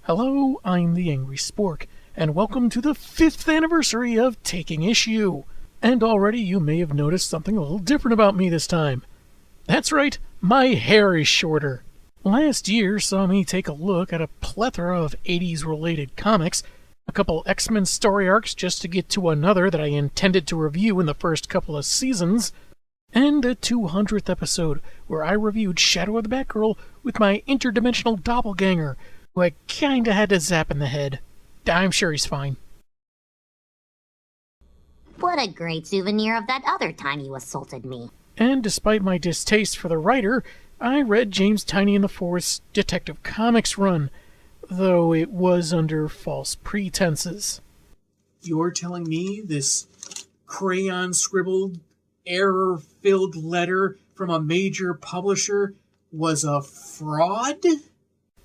Hello, I'm the Angry Spork, and welcome to the 5th anniversary of Taking Issue. And already you may have noticed something a little different about me this time. That's right, my hair is shorter. Last year saw me take a look at a plethora of 80s-related comics, a couple X-Men story arcs just to get to another that I intended to review in the first couple of seasons, and a 200th episode where I reviewed Shadow of the Batgirl with my interdimensional doppelganger, who I kinda had to zap in the head. I'm sure he's fine. What a great souvenir of that other time you assaulted me. And despite my distaste for the writer, I read James Tynion IV's Detective Comics run, though it was under false pretenses. You're telling me this crayon-scribbled, error-filled letter from a major publisher was a fraud?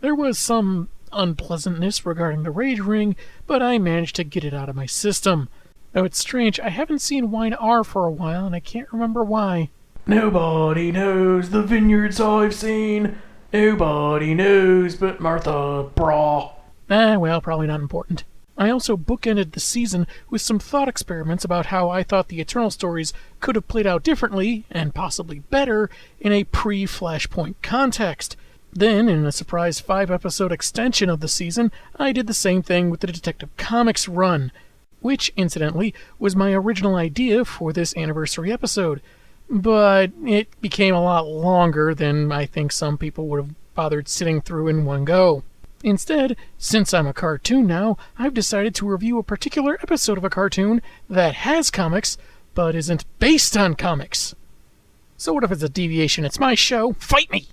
There was some unpleasantness regarding the Rage Ring, but I managed to get it out of my system. Though it's strange, I haven't seen Wine R for a while, and I can't remember why. Nobody knows the vineyards I've seen. Nobody knows but Martha Braw. Well, probably not important. I also bookended the season with some thought experiments about how I thought the Eternal stories could have played out differently, and possibly better, in a pre-Flashpoint context. Then, in a surprise 5-episode extension of the season, I did the same thing with the Detective Comics run, which, incidentally, was my original idea for this anniversary episode. But it became a lot longer than I think some people would have bothered sitting through in one go. Instead, since I'm a cartoon now, I've decided to review a particular episode of a cartoon that has comics, but isn't based on comics. So what if it's a deviation? It's my show. Fight me!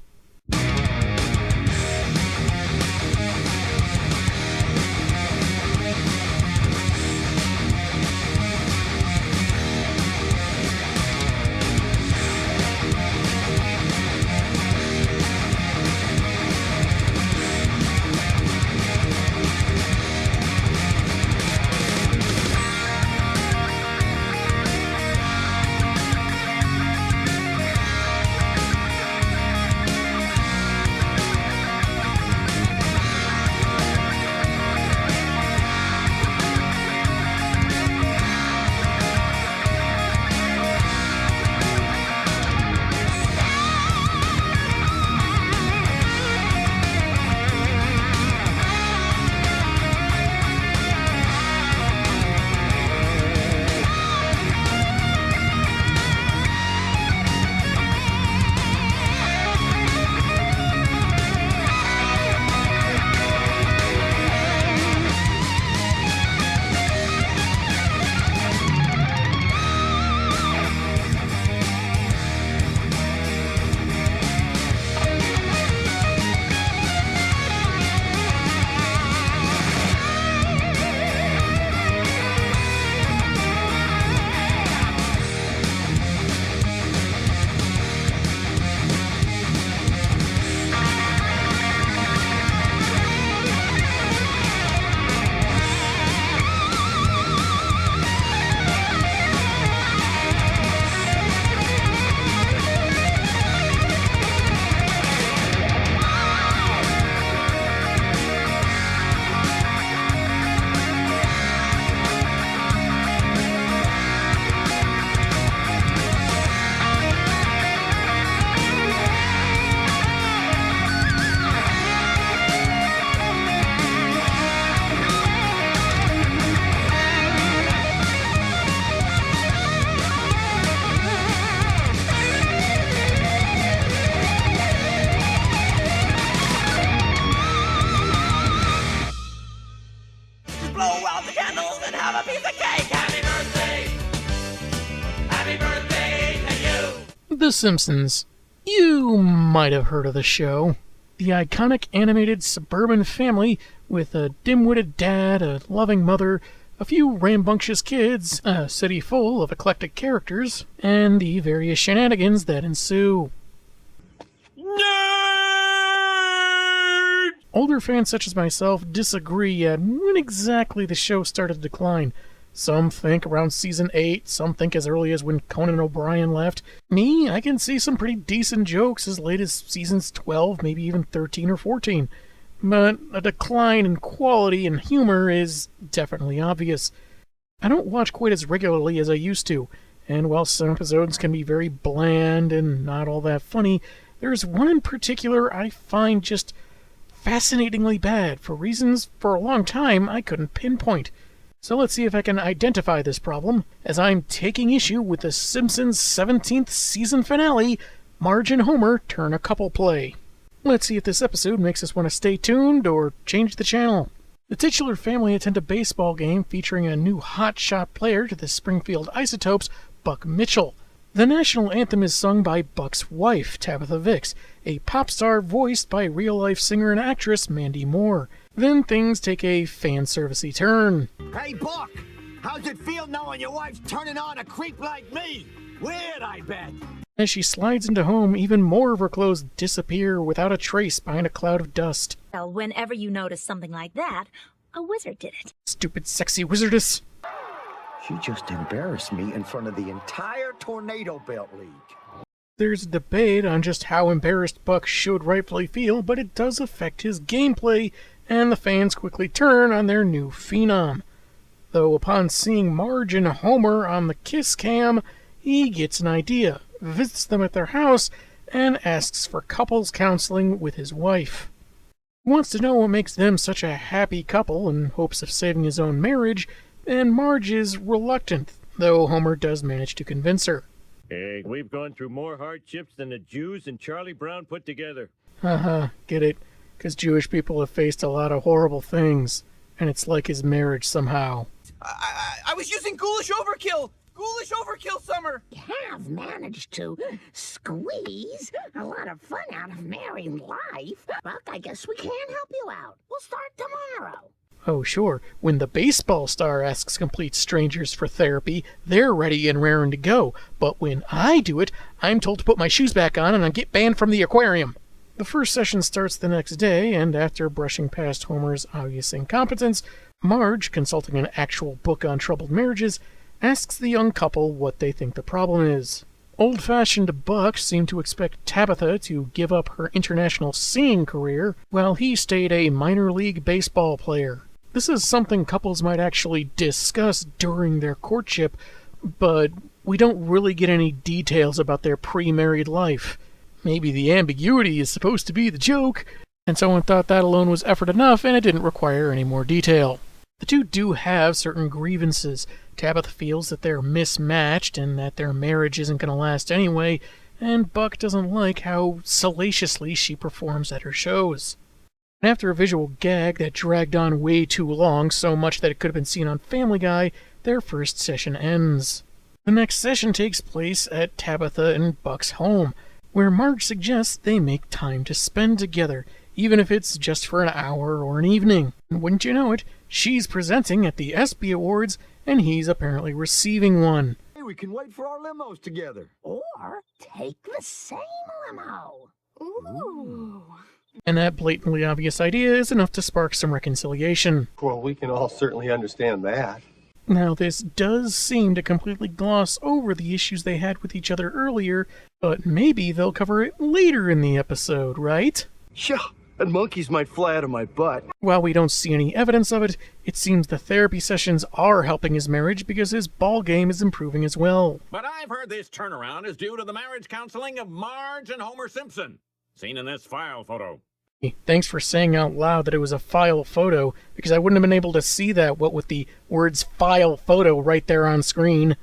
The Simpsons. You might have heard of the show. The iconic animated suburban family with a dim-witted dad, a loving mother, a few rambunctious kids, a city full of eclectic characters, and the various shenanigans that ensue. Nerd! Older fans such as myself disagree at when exactly the show started to decline. Some think around season 8, some think as early as when Conan O'Brien left. Me, I can see some pretty decent jokes as late as seasons 12, maybe even 13 or 14. but a decline in quality and humor is definitely obvious. I don't watch quite as regularly as I used to, and while some episodes can be very bland and not all that funny, there's one in particular I find just fascinatingly bad for reasons for a long time I couldn't pinpoint. So let's see if I can identify this problem, as I'm taking issue with The Simpsons' 17th season finale, Marge and Homer turn a couple play. Let's see if this episode makes us want to stay tuned or change the channel. The titular family attend a baseball game featuring a new hotshot player to the Springfield Isotopes, Buck Mitchell. The national anthem is sung by Buck's wife, Tabitha Vicks, a pop star voiced by real-life singer and actress Mandy Moore. Then things take a fan-servicey turn. Hey, Buck! How's it feel knowing your wife's turning on a creep like me? Weird, I bet. As she slides into home, even more of her clothes disappear without a trace behind a cloud of dust. Well, whenever you notice something like that, a wizard did it. Stupid sexy wizardess. She just embarrassed me in front of the entire Tornado Belt League. There's a debate on just how embarrassed Buck should rightfully feel, but it does affect his gameplay, and the fans quickly turn on their new phenom. Though upon seeing Marge and Homer on the kiss cam, he gets an idea, visits them at their house, and asks for couples counseling with his wife. He wants to know what makes them such a happy couple in hopes of saving his own marriage, and Marge is reluctant, though Homer does manage to convince her. Hey, we've gone through more hardships than the Jews and Charlie Brown put together. Haha, get it? Because Jewish people have faced a lot of horrible things, and it's like his marriage somehow. I was using ghoulish overkill! Ghoulish overkill, Summer! You have managed to squeeze a lot of fun out of married life. Buck, I guess we can help you out. We'll start tomorrow. Oh, sure. When the baseball star asks complete strangers for therapy, they're ready and raring to go. But when I do it, I'm told to put my shoes back on and I get banned from the aquarium. The first session starts the next day, and after brushing past Homer's obvious incompetence, Marge, consulting an actual book on troubled marriages, asks the young couple what they think the problem is. Old-fashioned Buck seemed to expect Tabitha to give up her international singing career, while he stayed a minor league baseball player. This is something couples might actually discuss during their courtship, but we don't really get any details about their pre-married life. Maybe the ambiguity is supposed to be the joke, and someone thought that alone was effort enough and it didn't require any more detail. The two do have certain grievances. Tabitha feels that they're mismatched and that their marriage isn't going to last anyway, and Buck doesn't like how salaciously she performs at her shows. After a visual gag that dragged on way too long, so much that it could have been seen on Family Guy, their first session ends. The next session takes place at Tabitha and Buck's home, where Marge suggests they make time to spend together, even if it's just for an hour or an evening. And wouldn't you know it, she's presenting at the ESPY Awards, and he's apparently receiving one. Hey, we can wait for our limos together. Or take the same limo. Ooh. And that blatantly obvious idea is enough to spark some reconciliation. Well, we can all certainly understand that. Now, this does seem to completely gloss over the issues they had with each other earlier, but maybe they'll cover it later in the episode, right? Sure, and monkeys might fly out of my butt. While we don't see any evidence of it, it seems the therapy sessions are helping his marriage because his ball game is improving as well. But I've heard this turnaround is due to the marriage counseling of Marge and Homer Simpson, seen in this file photo. Thanks for saying out loud that it was a file photo, because I wouldn't have been able to see that, what with the words file photo right there on screen.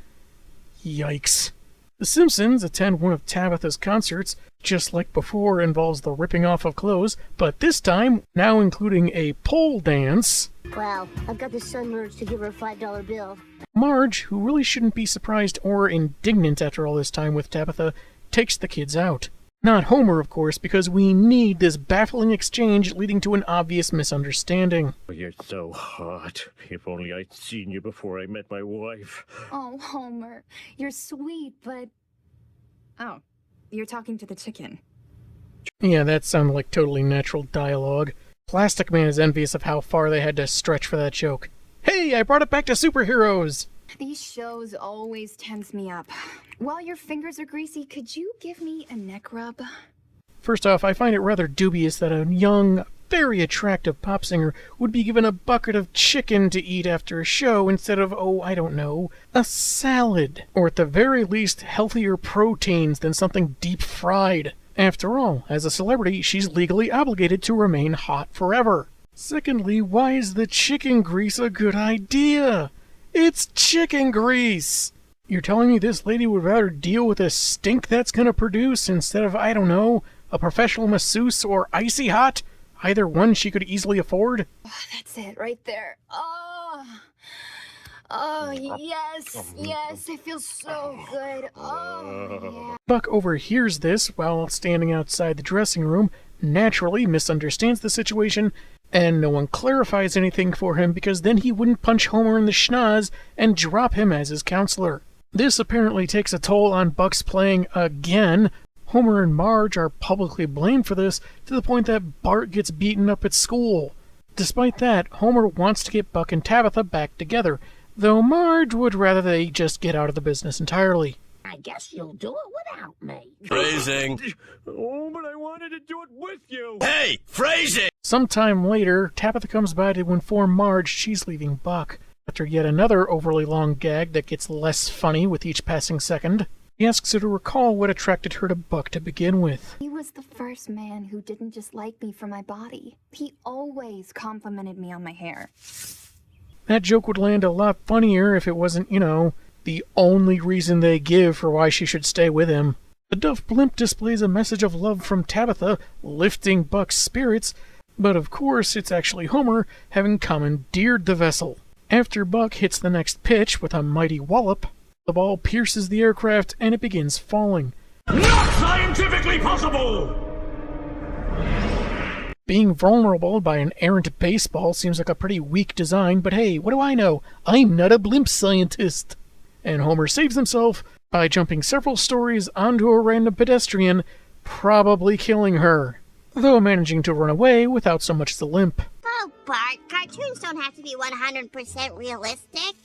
Yikes. The Simpsons attend one of Tabitha's concerts, just like before involves the ripping off of clothes, but this time now including a pole dance. Well, I've got the sun merged to give her a $5 bill. Marge, who really shouldn't be surprised or indignant after all this time with Tabitha, takes the kids out. Not Homer, of course, because we need this baffling exchange leading to an obvious misunderstanding. Oh, you're so hot. If only I'd seen you before I met my wife. Oh, Homer, you're sweet, but... Oh, you're talking to the chicken. Yeah, that sounded like totally natural dialogue. Plastic Man is envious of how far they had to stretch for that joke. Hey, I brought it back to superheroes! These shows always tense me up. While your fingers are greasy, could you give me a neck rub? First off, I find it rather dubious that a young, very attractive pop singer would be given a bucket of chicken to eat after a show instead of, oh, I don't know, a salad. Or at the very least, healthier proteins than something deep fried. After all, as a celebrity, she's legally obligated to remain hot forever. Secondly, why is the chicken grease a good idea? It's chicken grease! You're telling me this lady would rather deal with the stink that's gonna produce instead of, I don't know, a professional masseuse or Icy Hot? Either one she could easily afford? Oh, that's it, right there. Oh, yes, it feels so good. Oh, yeah. Buck overhears this while standing outside the dressing room, naturally misunderstands the situation, and no one clarifies anything for him because then he wouldn't punch Homer in the schnoz and drop him as his counselor. This apparently takes a toll on Buck's playing again. Homer and Marge are publicly blamed for this to the point that Bart gets beaten up at school. Despite that, Homer wants to get Buck and Tabitha back together, though Marge would rather they just get out of the business entirely. I guess you'll do it without me. Phrasing. Oh, but I wanted to do it with you. Hey, phrasing! Sometime later, Tabitha comes by to inform Marge she's leaving Buck. After yet another overly long gag that gets less funny with each passing second, he asks her to recall what attracted her to Buck to begin with. He was the first man who didn't just like me for my body. He always complimented me on my hair. That joke would land a lot funnier if it wasn't, the only reason they give for why she should stay with him. The Duff Blimp displays a message of love from Tabitha, lifting Buck's spirits, but of course it's actually Homer having commandeered the vessel. After Buck hits the next pitch with a mighty wallop, the ball pierces the aircraft and it begins falling. Not scientifically possible! Being vulnerable by an errant baseball seems like a pretty weak design, but hey, what do I know? I'm not a blimp scientist. And Homer saves himself by jumping several stories onto a random pedestrian, probably killing her, though managing to run away without so much as a limp. Oh, Bart, cartoons don't have to be 100% realistic.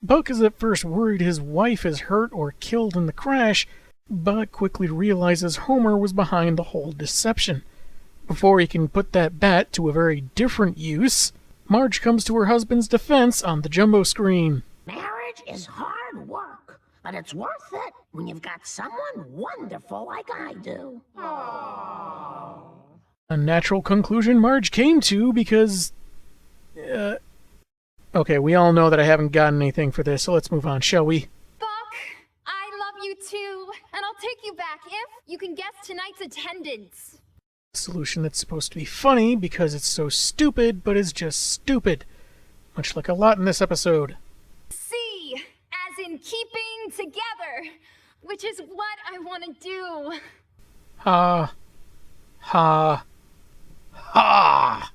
Buck is at first worried his wife is hurt or killed in the crash, but quickly realizes Homer was behind the whole deception. Before he can put that bat to a very different use, Marge comes to her husband's defense on the jumbo screen. Marriage is hard work, but it's worth it when you've got someone wonderful like I do. A natural conclusion Marge came to because... Okay, we all know that I haven't gotten anything for this, so let's move on, shall we? Buck, I love you too, and I'll take you back if you can guess tonight's attendance. A solution that's supposed to be funny because it's so stupid, but is just stupid. Much like a lot in this episode. C, as in keeping together, which is what I want to do. Ha. Ha. Ha!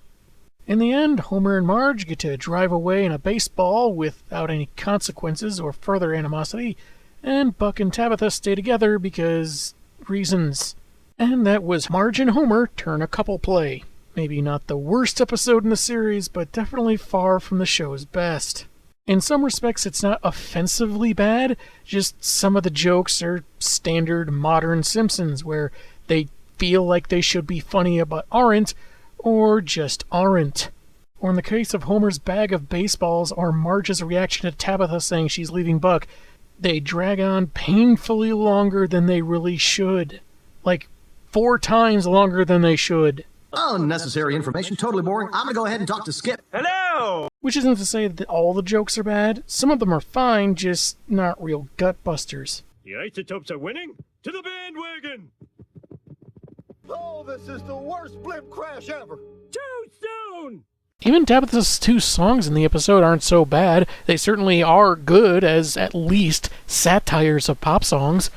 In the end, Homer and Marge get to drive away in a baseball without any consequences or further animosity, and Buck and Tabitha stay together because... reasons. And that was Marge and Homer turn a couple play. Maybe not the worst episode in the series, but definitely far from the show's best. In some respects, it's not offensively bad, just some of the jokes are standard modern Simpsons, where they feel like they should be funny but aren't, or just aren't. Or in the case of Homer's bag of baseballs or Marge's reaction to Tabitha saying she's leaving Buck, they drag on painfully longer than they really should. Like 4 times longer than they should. Unnecessary information, totally boring. I'm gonna go ahead and talk to Skip. Hello! Which isn't to say that all the jokes are bad. Some of them are fine, just not real gut-busters. The Isotopes are winning? To the bandwagon! Oh, this is the worst blimp crash ever. Too soon! Even Tabitha's 2 songs in the episode aren't so bad. They certainly are good as, at least, satires of pop songs.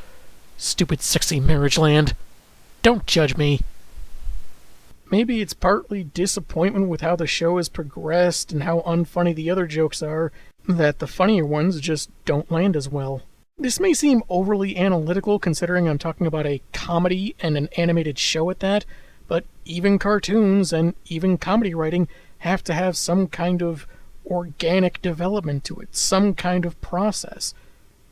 Stupid sexy marriage land. Don't judge me. Maybe it's partly disappointment with how the show has progressed and how unfunny the other jokes are, that the funnier ones just don't land as well. This may seem overly analytical considering I'm talking about a comedy and an animated show at that, but even cartoons and even comedy writing have to have some kind of organic development to it, some kind of process.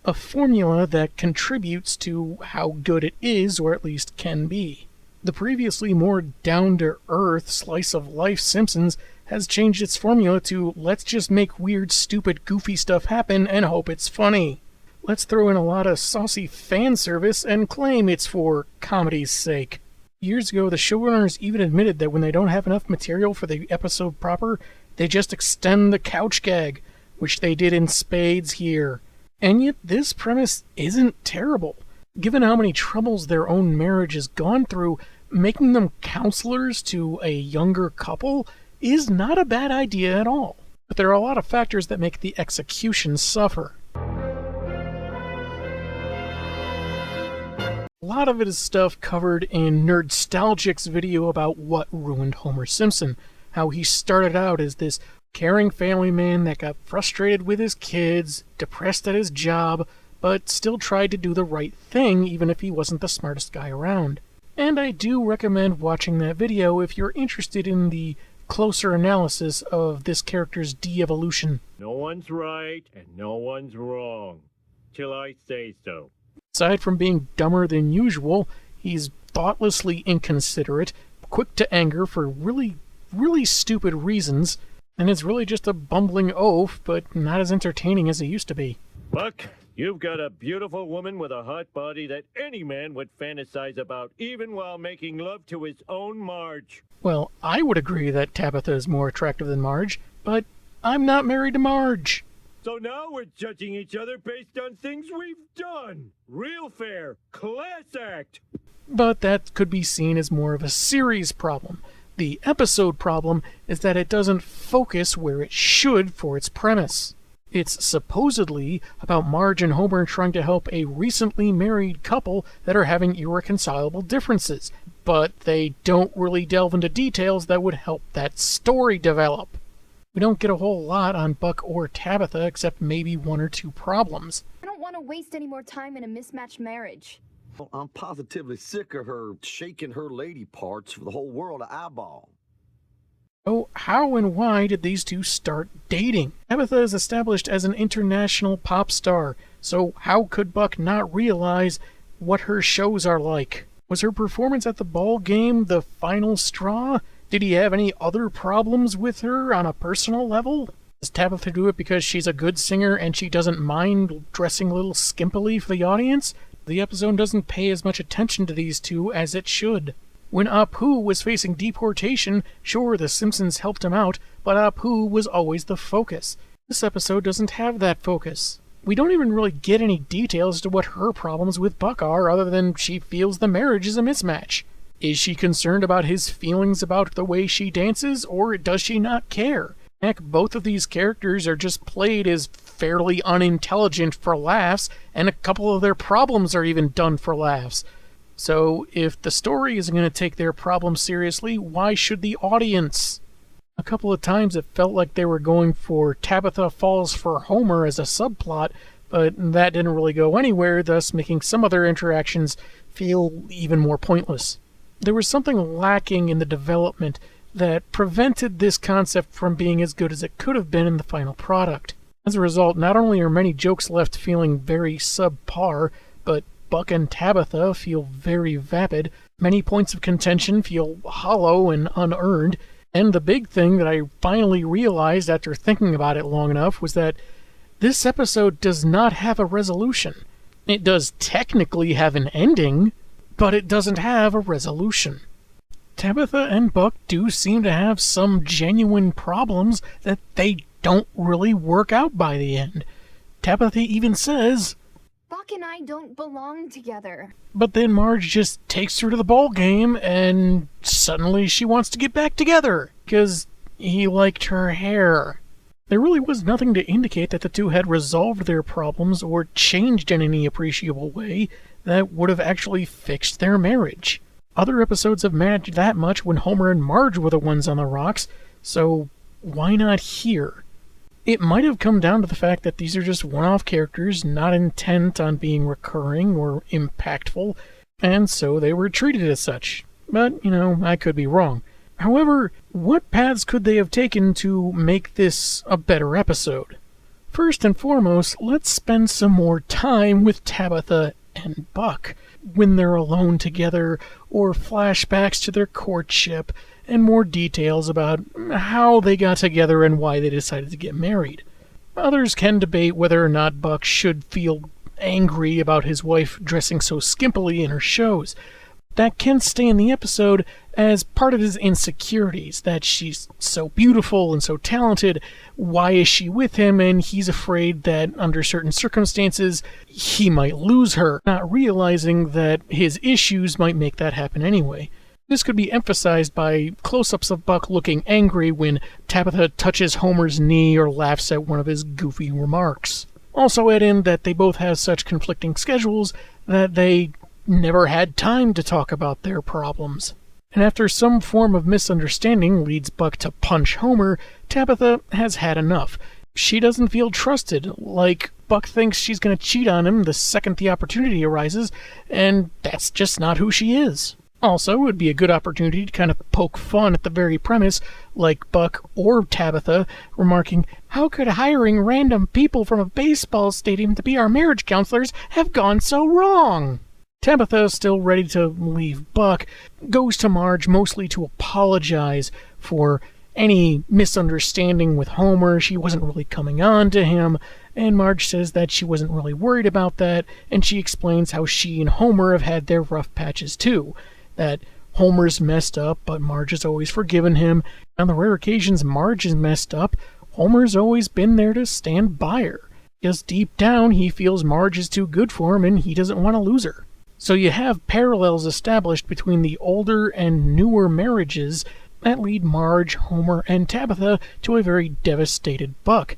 A formula that contributes to how good it is, or at least can be. The previously more down-to-earth, slice-of-life Simpsons has changed its formula to let's just make weird, stupid, goofy stuff happen and hope it's funny. Let's throw in a lot of saucy fan service and claim it's for comedy's sake. Years ago, the showrunners even admitted that when they don't have enough material for the episode proper, they just extend the couch gag, which they did in spades here. And yet this premise isn't terrible. Given how many troubles their own marriage has gone through, making them counselors to a younger couple is not a bad idea at all. But there are a lot of factors that make the execution suffer. A lot of it is stuff covered in Nerdstalgic's video about what ruined Homer Simpson, how he started out as this caring family man that got frustrated with his kids, depressed at his job, but still tried to do the right thing even if he wasn't the smartest guy around. And I do recommend watching that video if you're interested in the closer analysis of this character's de-evolution. No one's right and no one's wrong, till I say so. Aside from being dumber than usual, he's thoughtlessly inconsiderate, quick to anger for really stupid reasons, and is really just a bumbling oaf, but not as entertaining as he used to be. Buck, you've got a beautiful woman with a hot body that any man would fantasize about, even while making love to his own Marge. Well, I would agree that Tabitha is more attractive than Marge, but I'm not married to Marge. So now we're judging each other based on things we've done. Real fair. Class act. But that could be seen as more of a series problem. The episode problem is that it doesn't focus where it should for its premise. It's supposedly about Marge and Homer trying to help a recently married couple that are having irreconcilable differences, but they don't really delve into details that would help that story develop. We don't get a whole lot on Buck or Tabitha except maybe one or two problems. I don't want to waste any more time in a mismatched marriage. Well, I'm positively sick of her shaking her lady parts for the whole world to eyeball. So how and why did these two start dating? Tabitha is established as an international pop star, so how could Buck not realize what her shows are like? Was her performance at the ball game the final straw? Did he have any other problems with her on a personal level? Does Tabitha do it because she's a good singer and she doesn't mind dressing a little skimpily for the audience? The episode doesn't pay as much attention to these two as it should. When Apu was facing deportation, sure, the Simpsons helped him out, but Apu was always the focus. This episode doesn't have that focus. We don't even really get any details as to what her problems with Buck are, other than she feels the marriage is a mismatch. Is she concerned about his feelings about the way she dances, or does she not care? Heck, both of these characters are just played as fairly unintelligent for laughs, and a couple of their problems are even done for laughs. So, if the story isn't going to take their problems seriously, why should the audience? A couple of times it felt like they were going for Tabitha falls for Homer as a subplot, but that didn't really go anywhere, thus making some of their interactions feel even more pointless. There was something lacking in the development that prevented this concept from being as good as it could have been in the final product. As a result, not only are many jokes left feeling very subpar, but Buck and Tabitha feel very vapid, many points of contention feel hollow and unearned, and the big thing that I finally realized after thinking about it long enough was that this episode does not have a resolution. It does technically have an ending, but it doesn't have a resolution. Tabitha and Buck do seem to have some genuine problems that they don't really work out by the end. Tabitha even says, Buck and I don't belong together. But then Marge just takes her to the ball game and suddenly she wants to get back together because he liked her hair. There really was nothing to indicate that the two had resolved their problems or changed in any appreciable way that would have actually fixed their marriage. Other episodes have managed that much when Homer and Marge were the ones on the rocks, so why not here? It might have come down to the fact that these are just one-off characters not intent on being recurring or impactful, and so they were treated as such. But, I could be wrong. However, what paths could they have taken to make this a better episode? First and foremost, let's spend some more time with Tabitha and Buck. when they're alone together, or flashbacks to their courtship, and more details about how they got together and why they decided to get married. Others can debate whether or not Buck should feel angry about his wife dressing so skimpily in her shows. That can stay in the episode as part of his insecurities, that she's so beautiful and so talented, why is she with him, and he's afraid that under certain circumstances he might lose her, not realizing that his issues might make that happen anyway. This could be emphasized by close-ups of Buck looking angry when Tabitha touches Homer's knee or laughs at one of his goofy remarks. Also add in that they both have such conflicting schedules that they never had time to talk about their problems. And after some form of misunderstanding leads Buck to punch Homer, Tabitha has had enough. She doesn't feel trusted, like Buck thinks she's going to cheat on him the second the opportunity arises, and that's just not who she is. Also, it would be a good opportunity to kind of poke fun at the very premise, like Buck or Tabitha remarking, "How could hiring random people from a baseball stadium to be our marriage counselors have gone so wrong?" Tabitha, still ready to leave Buck, goes to Marge mostly to apologize for any misunderstanding with Homer. She wasn't really coming on to him, and Marge says that she wasn't really worried about that, and she explains how she and Homer have had their rough patches too. That Homer's messed up, but Marge has always forgiven him. On the rare occasions Marge is messed up, Homer's always been there to stand by her. Because deep down he feels Marge is too good for him and he doesn't want to lose her. So you have parallels established between the older and newer marriages that lead Marge, Homer, and Tabitha to a very devastated Buck.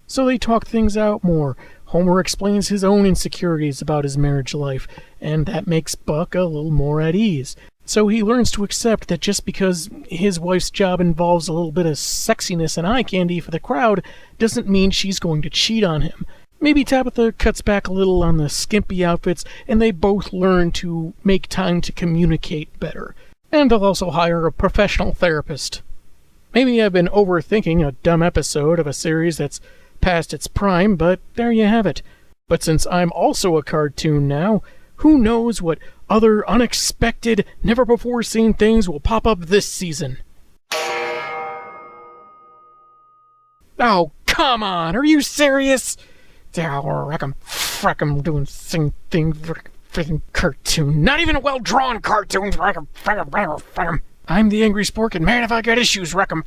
So they talk things out more. Homer explains his own insecurities about his marriage life, and that makes Buck a little more at ease. So he learns to accept that just because his wife's job involves a little bit of sexiness and eye candy for the crowd doesn't mean she's going to cheat on him. Maybe Tabitha cuts back a little on the skimpy outfits, and they both learn to make time to communicate better. And they'll also hire a professional therapist. Maybe I've been overthinking a dumb episode of a series that's past its prime, but there you have it. But since I'm also a cartoon now, who knows what other unexpected, never-before-seen things will pop up this season. Oh, come on! Are you serious? I'm doing the same thing for a freaking cartoon. Not even a well-drawn cartoon. I'm the Angry Spork, and man, if I got issues, wreck 'em.